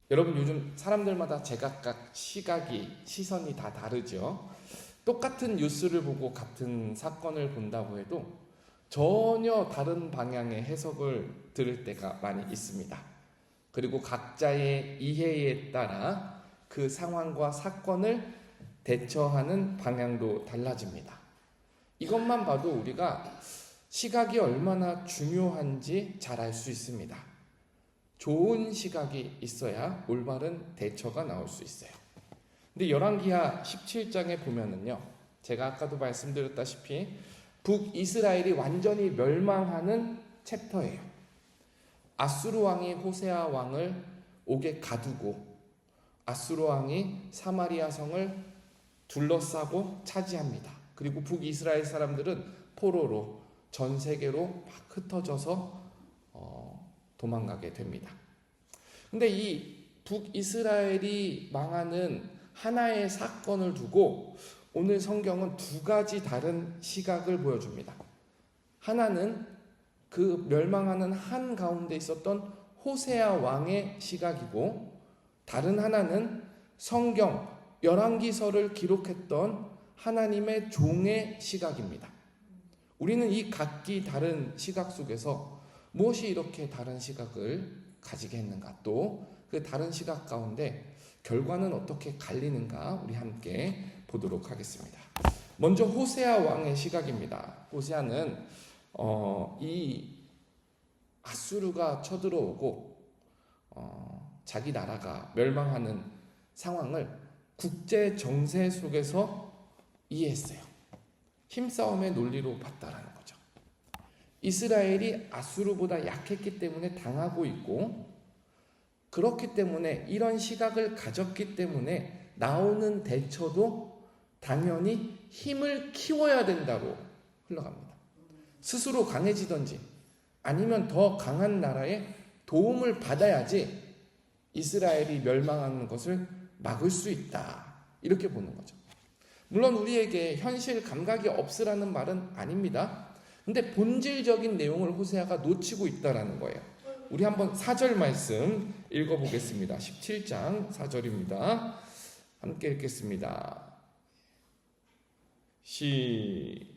여러분 요즘 사람들마다 제각각 시선이 다 다르죠. 똑같은 뉴스를 보고 같은 사건을 본다고 해도 전혀 다른 방향의 해석을 들을 때가 많이 있습니다. 그리고 각자의 이해에 따라 그 상황과 사건을 대처하는 방향도 달라집니다. 이것만 봐도 우리가 시각이 얼마나 중요한지 잘 알 수 있습니다. 좋은 시각이 있어야 올바른 대처가 나올 수 있어요. 근데 열왕기하 17장에 보면은요, 제가 아까도 말씀드렸다시피 북이스라엘이 완전히 멸망하는 챕터예요. 아수르 왕이 호세아 왕을 옥에 가두고 아수르 왕이 사마리아 성을 둘러싸고 차지합니다. 그리고 북이스라엘 사람들은 포로로 전 세계로 막 흩어져서 도망가게 됩니다. 근데 이 북이스라엘이 망하는 하나의 사건을 두고 오늘 성경은 두 가지 다른 시각을 보여줍니다. 하나는 그 멸망하는 한 가운데 있었던 호세아 왕의 시각이고, 다른 하나는 성경 열왕기서를 기록했던 하나님의 종의 시각입니다. 우리는 이 각기 다른 시각 속에서 무엇이 이렇게 다른 시각을 가지게 했는가, 또 그 다른 시각 가운데 결과는 어떻게 갈리는가 우리 함께 보도록 하겠습니다. 먼저 호세아 왕의 시각입니다. 호세아는 이 아수르가 쳐들어오고 자기 나라가 멸망하는 상황을 국제 정세 속에서 이해했어요. 힘싸움의 논리로 봤다라는 거죠. 이스라엘이 아수르보다 약했기 때문에 당하고 있고, 그렇기 때문에 이런 시각을 가졌기 때문에 나오는 대처도 당연히 힘을 키워야 된다고 흘러갑니다. 스스로 강해지든지 아니면 더 강한 나라의 도움을 받아야지 이스라엘이 멸망하는 것을 막을 수 있다, 이렇게 보는 거죠. 물론 우리에게 현실 감각이 없으라는 말은 아닙니다. 근데 본질적인 내용을 호세아가 놓치고 있다라는 거예요. 우리 한번 4절 말씀 읽어보겠습니다. 17장 4절입니다. 함께 읽겠습니다. 시작.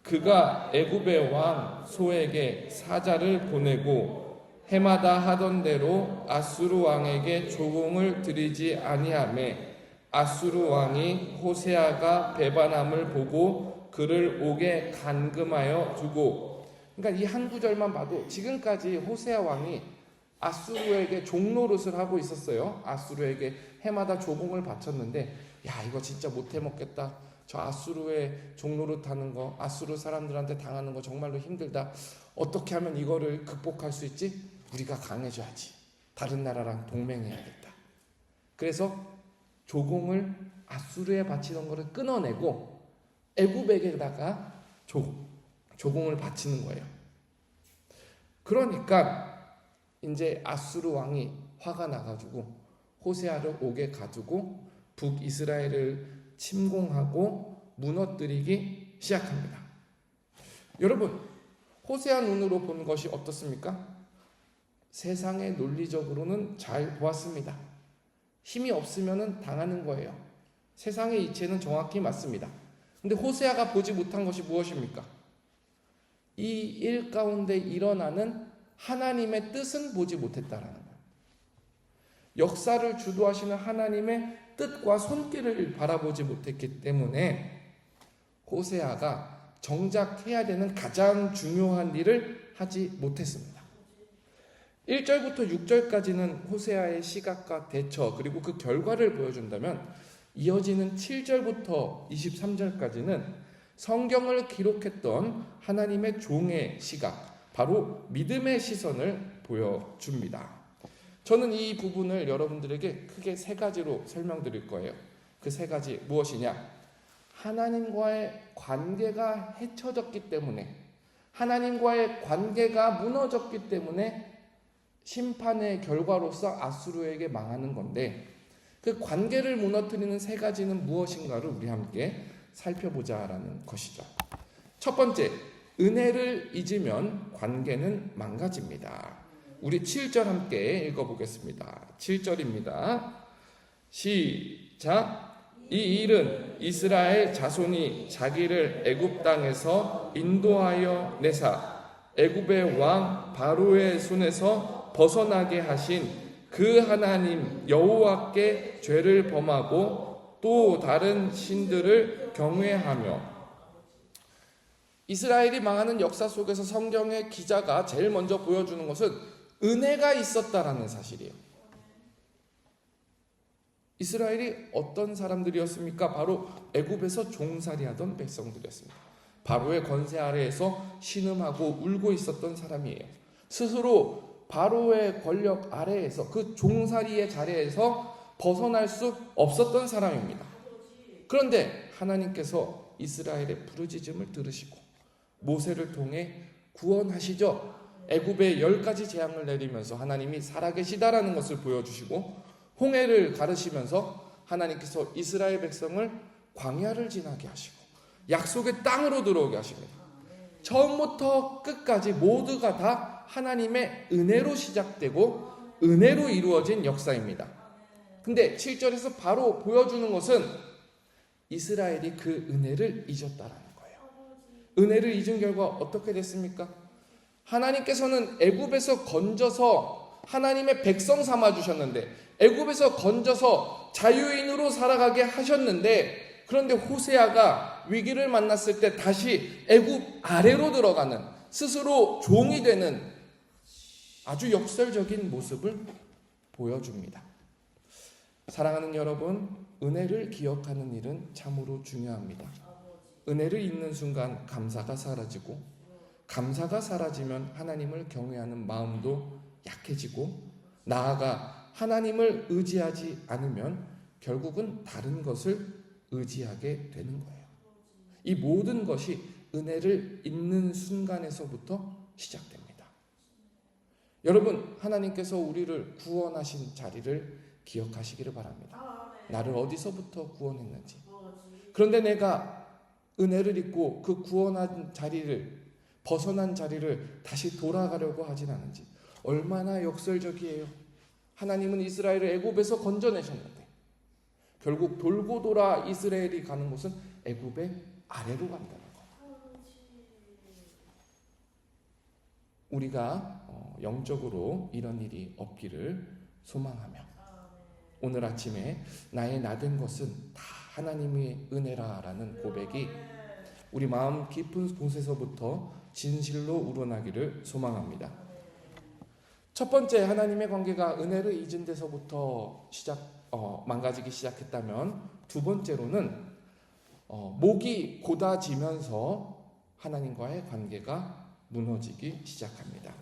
그가 애굽의 왕 소에게 사자를 보내고 해마다 하던 대로 아수르 왕에게 조공을 드리지 아니하매 아수르 왕이 호세아가 배반함을 보고 그를 옥에 감금하여 두고, 그러니까 이 한 구절만 봐도 지금까지 호세아 왕이 아수르에게 종노릇을 하고 있었어요. 아수르에게 해마다 조공을 바쳤는데, 야, 이거 진짜 못해 먹겠다. 저 아수르의 종노릇하는 거, 아수르 사람들한테 당하는 거 정말로 힘들다. 어떻게 하면 이거를 극복할 수 있지? 우리가 강해져야지. 다른 나라랑 동맹해야겠다. 그래서 조공을 아수르에 바치던 거를 끊어내고 애굽에게다가 조공을 바치는 거예요. 그러니까 이제 아수르 왕이 화가 나가지고 호세아를 옥에 가두고 북이스라엘을 침공하고 무너뜨리기 시작합니다. 여러분, 호세아 눈으로 본 것이 어떻습니까? 세상의 논리적으로는 잘 보았습니다. 힘이 없으면 당하는 거예요. 세상의 이치는 정확히 맞습니다. 근데 호세아가 보지 못한 것이 무엇입니까? 이 일 가운데 일어나는 하나님의 뜻은 보지 못했다라는 거예요. 역사를 주도하시는 하나님의 뜻과 손길을 바라보지 못했기 때문에 호세아가 정작 해야 되는 가장 중요한 일을 하지 못했습니다. 1절부터 6절까지는 호세아의 시각과 대처, 그리고 그 결과를 보여준다면, 이어지는 7절부터 23절까지는 성경을 기록했던 하나님의 종의 시각, 바로 믿음의 시선을 보여줍니다. 저는 이 부분을 여러분들에게 크게 세 가지로 설명드릴 거예요. 그 세 가지 무엇이냐? 하나님과의 관계가 해쳐졌기 때문에, 하나님과의 관계가 무너졌기 때문에 심판의 결과로서 아수르에게 망하는 건데, 그 관계를 무너뜨리는 세 가지는 무엇인가를 우리 함께 살펴보자라는 것이죠. 첫 번째, 은혜를 잊으면 관계는 망가집니다. 우리 7절 함께 읽어보겠습니다. 7절입니다. 시작. 이 일은 이스라엘 자손이 자기를 애굽 땅에서 인도하여 내사 애굽의 왕 바로의 손에서 벗어나게 하신 그 하나님 여호와께 죄를 범하고 또 다른 신들을 경외하며. 이스라엘이 망하는 역사 속에서 성경의 기자가 제일 먼저 보여주는 것은 은혜가 있었다라는 사실이에요. 이스라엘이 어떤 사람들이었습니까? 바로 애굽에서 종살이하던 백성들이었습니다. 바로의 권세 아래에서 신음하고 울고 있었던 사람이에요. 스스로 바로의 권력 아래에서 그 종살이의 자리에서 벗어날 수 없었던 사람입니다. 그런데 하나님께서 이스라엘의 부르짖음을 들으시고 모세를 통해 구원하시죠. 애굽에 10가지 재앙을 내리면서 하나님이 살아계시다라는 것을 보여주시고 홍해를 가르시면서 하나님께서 이스라엘 백성을 광야를 지나게 하시고 약속의 땅으로 들어오게 하십니다. 처음부터 끝까지 모두가 다 하나님의 은혜로 시작되고 은혜로 이루어진 역사입니다. 근데 7절에서 바로 보여주는 것은 이스라엘이 그 은혜를 잊었다라는 거예요. 은혜를 잊은 결과 어떻게 됐습니까? 하나님께서는 애굽에서 건져서 하나님의 백성 삼아 주셨는데, 애굽에서 건져서 자유인으로 살아가게 하셨는데, 그런데 호세아가 위기를 만났을 때 다시 애굽 아래로 들어가는, 스스로 종이 되는 아주 역설적인 모습을 보여줍니다. 사랑하는 여러분, 은혜를 기억하는 일은 참으로 중요합니다. 은혜를 잊는 순간 감사가 사라지고, 감사가 사라지면 하나님을 경외하는 마음도 약해지고, 나아가 하나님을 의지하지 않으면 결국은 다른 것을 의지하게 되는 거예요. 이 모든 것이 은혜를 잊는 순간에서부터 시작됩니다. 여러분, 하나님께서 우리를 구원하신 자리를 기억하시기를 바랍니다. 나를 어디서부터 구원했는지. 그런데 내가 은혜를 잊고 그 구원한 자리를, 벗어난 자리를 다시 돌아가려고 하진 않은지. 얼마나 역설적이에요. 하나님은 이스라엘을 애굽에서 건져내셨는데 결국 돌고 돌아 이스라엘이 가는 곳은 애굽의 아래로 간다는 거예요. 우리가 영적으로 이런 일이 없기를 소망하며, 오늘 아침에 나의 나된 것은 다 하나님의 은혜라라는 고백이 우리 마음 깊은 곳에서부터 진실로 우러나기를 소망합니다. 첫 번째, 하나님의 관계가 은혜를 잊은 데서부터 망가지기 시작했다면, 두 번째로는 목이 곧아지면서 하나님과의 관계가 무너지기 시작합니다.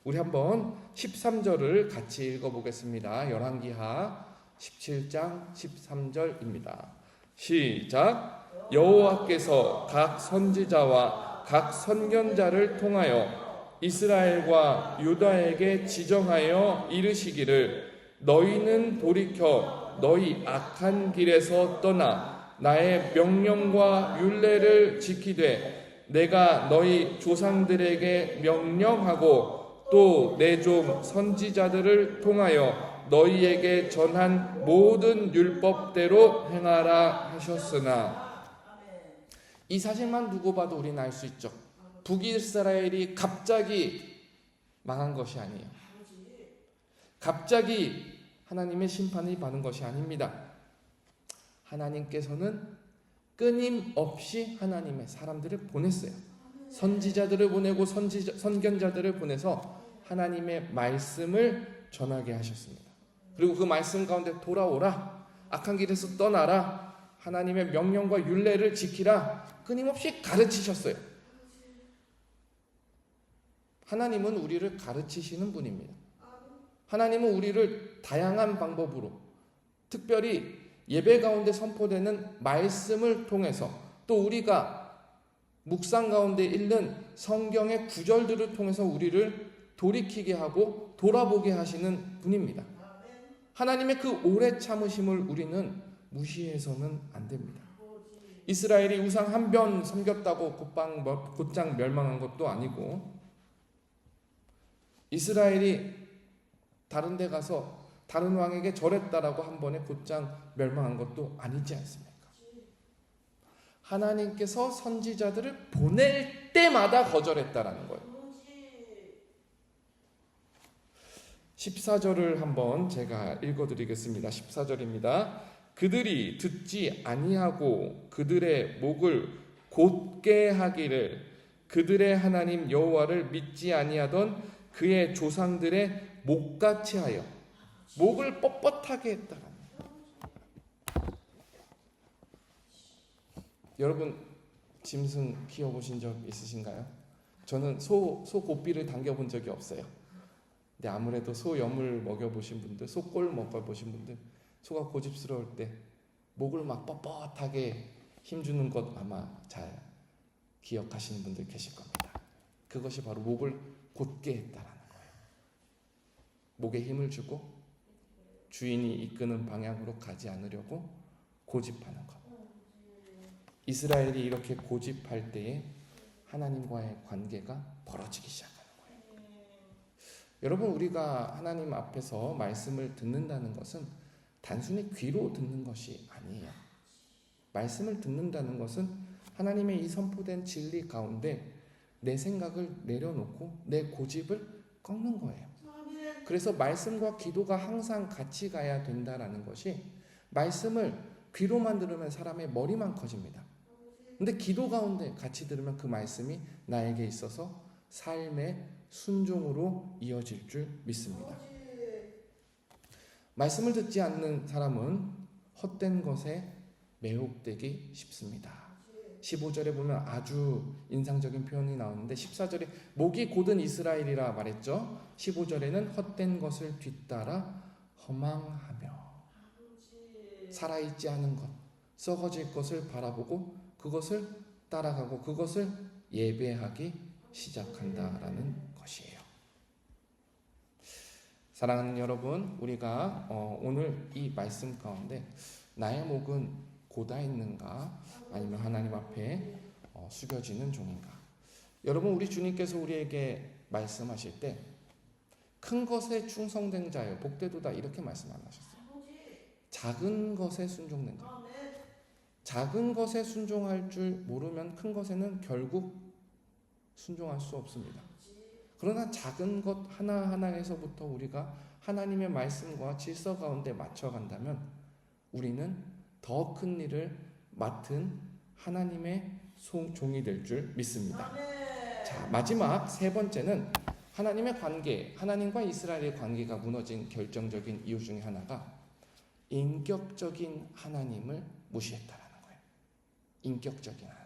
우리 한번 13절을 같이 읽어보겠습니다. 열왕기하 17장 13절입니다. 시작. 여호와께서 각 선지자와 각 선견자를 통하여 이스라엘과 유다에게 지정하여 이르시기를, 너희는 돌이켜 너희 악한 길에서 떠나 나의 명령과 율례를 지키되 내가 너희 조상들에게 명령하고 또 내 종 선지자들을 통하여 너희에게 전한 모든 율법대로 행하라 하셨으나. 이 사실만 두고 봐도 우리는 알 수 있죠. 북이스라엘이 갑자기 망한 것이 아니에요. 갑자기 하나님의 심판을 받은 것이 아닙니다. 하나님께서는 끊임없이 하나님의 사람들을 보냈어요. 선지자들을 보내고 선견자들을 보내서 하나님의 말씀을 전하게 하셨습니다. 그리고 그 말씀 가운데 돌아오라, 악한 길에서 떠나라, 하나님의 명령과 율례를 지키라 끊임없이 가르치셨어요. 하나님은 우리를 가르치시는 분입니다. 하나님은 우리를 다양한 방법으로, 특별히 예배 가운데 선포되는 말씀을 통해서, 또 우리가 묵상 가운데 읽는 성경의 구절들을 통해서 우리를 돌이키게 하고 돌아보게 하시는 분입니다. 하나님의 그 오래 참으심을 우리는 무시해서는 안 됩니다. 이스라엘이 우상 한 변 섬겼다고 곧장 멸망한 것도 아니고, 이스라엘이 다른 데 가서 다른 왕에게 절했다라고 한 번에 곧장 멸망한 것도 아니지 않습니까? 하나님께서 선지자들을 보낼 때마다 거절했다라는 거예요. 14절을 한번 제가 읽어드리겠습니다. 14절입니다. 그들이 듣지 아니하고 그들의 목을 곧게 하기를 그들의 하나님 여호와를 믿지 아니하던 그의 조상들의 목같이 하여 목을 뻣뻣하게 했다라는 거예요. 여러분 짐승 키워보신 적 있으신가요? 저는 소 고삐를 당겨본 적이 없어요. 근데 아무래도 소 염을 먹여보신 분들, 소꼴 먹어보신 분들, 소가 고집스러울 때 목을 막 뻣뻣하게 힘주는 것 아마 잘 기억하시는 분들 계실 겁니다. 그것이 바로 목을 곧게 했다라는 거예요. 목에 힘을 주고 주인이 이끄는 방향으로 가지 않으려고 고집하는 것. 이스라엘이 이렇게 고집할 때에 하나님과의 관계가 벌어지기 시작하는 거예요. 여러분, 우리가 하나님 앞에서 말씀을 듣는다는 것은 단순히 귀로 듣는 것이 아니에요. 말씀을 듣는다는 것은 하나님의 이 선포된 진리 가운데 내 생각을 내려놓고 내 고집을 꺾는 거예요. 그래서 말씀과 기도가 항상 같이 가야 된다라는 것이, 말씀을 귀로만 들으면 사람의 머리만 커집니다. 근데 기도 가운데 같이 들으면 그 말씀이 나에게 있어서 삶의 순종으로 이어질 줄 믿습니다. 말씀을 듣지 않는 사람은 헛된 것에 매혹되기 쉽습니다. 15절에 보면 아주 인상적인 표현이 나오는데 14절에 목이 곧은 이스라엘이라 말했죠. 15절에는 헛된 것을 뒤따라 허망하며 살아있지 않은 것, 썩어질 것을 바라보고 그것을 따라가고 그것을 예배하기 시작한다라는 것이에요. 사랑하는 여러분, 우리가 오늘 이 말씀 가운데 나의 목은 고다 있는가 아니면 하나님 앞에 숙여지는 종인가? 여러분, 우리 주님께서 우리에게 말씀하실 때 큰 것에 충성된 자여 복되도다 이렇게 말씀 안 하셨어요. 작은 것에 순종된 자. 작은 것에 순종할 줄 모르면 큰 것에는 결국 순종할 수 없습니다. 그러나 작은 것 하나하나에서부터 우리가 하나님의 말씀과 질서 가운데 맞춰간다면 우리는 더 큰 일을 맡은 하나님의 종이 될 줄 믿습니다. 자, 마지막 세 번째는 하나님의 관계, 하나님과 이스라엘의 관계가 무너진 결정적인 이유 중에 하나가 인격적인 하나님을 무시했다라는 거예요. 인격적인 하나님.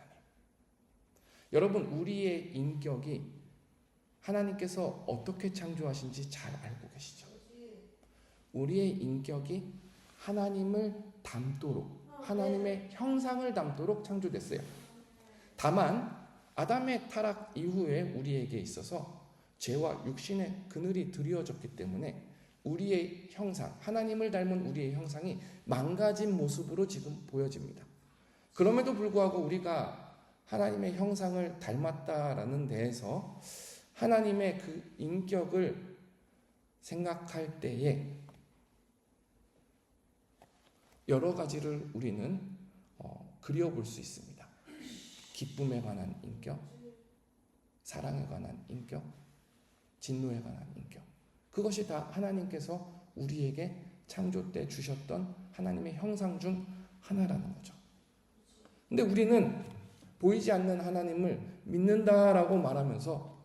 여러분, 우리의 인격이 하나님께서 어떻게 창조하신지 잘 알고 계시죠? 우리의 인격이 하나님을 닮도록, 하나님의 형상을 닮도록 창조됐어요. 다만 아담의 타락 이후에 우리에게 있어서 죄와 육신의 그늘이 드리워졌기 때문에 우리의 형상, 하나님을 닮은 우리의 형상이 망가진 모습으로 지금 보여집니다. 그럼에도 불구하고 우리가 하나님의 형상을 닮았다라는 데에서 하나님의 그 인격을 생각할 때에 여러 가지를 우리는 그려볼 수 있습니다. 기쁨에 관한 인격, 사랑에 관한 인격, 진노에 관한 인격. 그것이 다 하나님께서 우리에게 창조 때 주셨던 하나님의 형상 중 하나라는 거죠. 근데 우리는 보이지 않는 하나님을 믿는다라고 말하면서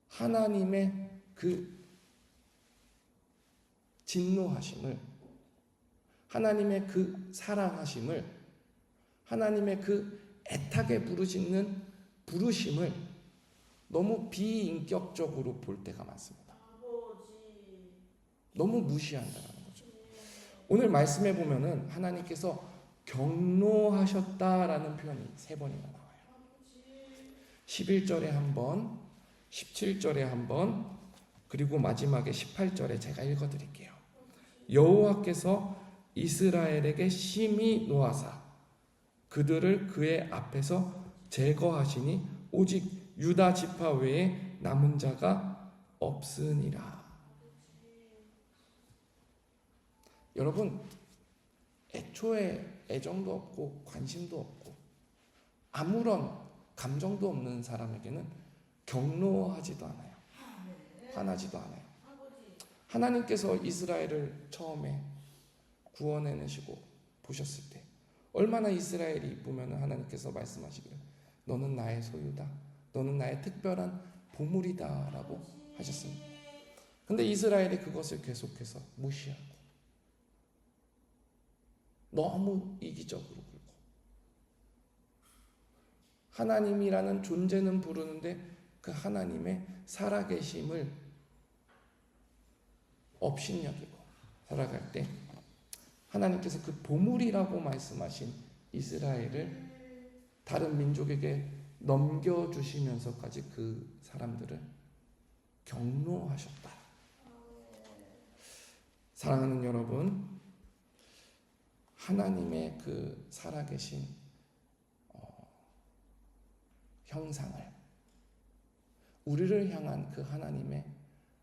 하나님의 그 진노하심을, 하나님의 그 사랑하심을, 하나님의 그 애타게 부르짖는 부르심을 너무 비인격적으로 볼 때가 많습니다. 너무 무시한다는 거죠. 오늘 말씀해 보면은 하나님께서 경노하셨다라는 표현이 3번이나 나와요. 11절에 한 번, 17절에 한 번, 그리고 마지막에 18절에 제가 읽어드릴게요. 여호와께서 이스라엘에게 심히 노하사 그들을 그의 앞에서 제거하시니 오직 유다 지파 외에 남은 자가 없으니라. 여러분, 애초에 애정도 없고 관심도 없고 아무런 감정도 없는 사람에게는 경로하지도 않아요. 화나지도 않아요. 하나님께서 이스라엘을 처음에 구원해내시고 보셨을 때 얼마나 이스라엘이 이쁘면 하나님께서 말씀하시기를 너는 나의 소유다, 너는 나의 특별한 보물이다 라고 하셨습니다. 근데 이스라엘이 그것을 계속해서 무시하고 너무 이기적으로 굴고 하나님이라는 존재는 부르는데 그 하나님의 살아계심을 업신여기고 살아갈 때 하나님께서 그 보물이라고 말씀하신 이스라엘을 다른 민족에게 넘겨주시면서까지 그 사람들을 경노하셨다. 사랑하는 여러분, 하나님의 그 살아계신 형상을, 우리를 향한 그 하나님의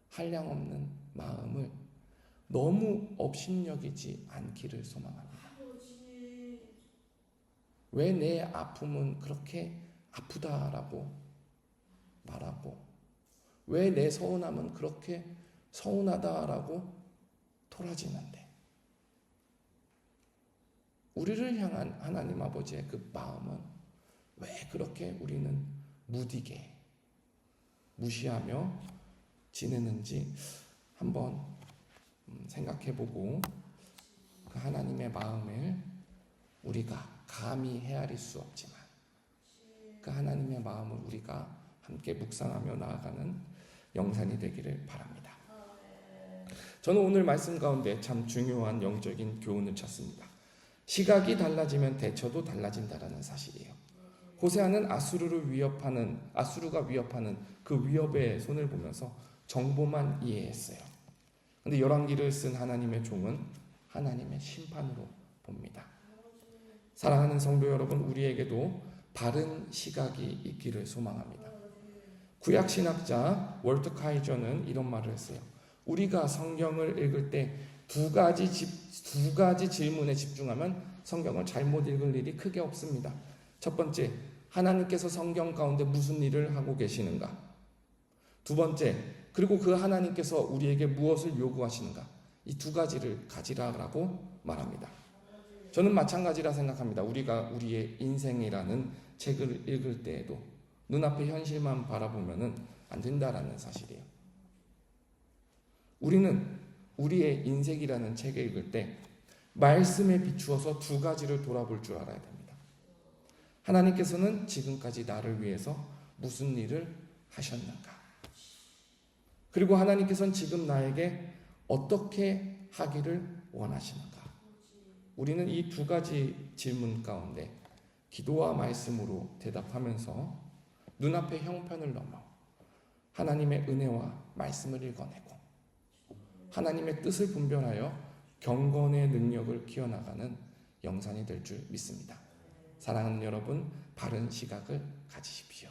한량없는 마음을 너무 업신여기지 않기를 소망합니다. 왜 내 아픔은 그렇게 아프다라고 말하고 왜 내 서운함은 그렇게 서운하다라고 토라지는데 우리를 향한 하나님 아버지의 그 마음은 왜 그렇게 우리는 무디게 무시하며 지내는지 한번 생각해보고 그 하나님의 마음을 우리가 감히 헤아릴 수 없지만 그 하나님의 마음을 우리가 함께 묵상하며 나아가는 영산이 되기를 바랍니다. 저는 오늘 말씀 가운데 참 중요한 영적인 교훈을 찾습니다. 시각이 달라지면 대처도 달라진다라는 사실이에요. 호세아는 아수르가 위협하는 그 위협의 손을 보면서 정보만 이해했어요. 근데 열왕기를 쓴 하나님의 종은 하나님의 심판으로 봅니다. 사랑하는 성도 여러분, 우리에게도 바른 시각이 있기를 소망합니다. 구약 신학자 월트 카이저는 이런 말을 했어요. 우리가 성경을 읽을 때 두 가지 질문에 집중하면 성경을 잘못 읽을 일이 크게 없습니다. 첫 번째, 하나님께서 성경 가운데 무슨 일을 하고 계시는가? 두 번째, 그리고 그 하나님께서 우리에게 무엇을 요구하시는가? 이 두 가지를 가지라라고 말합니다. 저는 마찬가지라 생각합니다. 우리가 우리의 인생이라는 책을 읽을 때에도 눈앞의 현실만 바라보면 안 된다라는 사실이에요. 우리는 우리의 인생이라는 책을 읽을 때 말씀에 비추어서 두 가지를 돌아볼 줄 알아야 됩니다. 하나님께서는 지금까지 나를 위해서 무슨 일을 하셨는가? 그리고 하나님께서는 지금 나에게 어떻게 하기를 원하시는가? 우리는 이 두 가지 질문 가운데 기도와 말씀으로 대답하면서 눈앞의 형편을 넘어 하나님의 은혜와 말씀을 읽어내고 하나님의 뜻을 분별하여 경건의 능력을 키워나가는 영산이 될 줄 믿습니다. 사랑하는 여러분, 바른 시각을 가지십시오.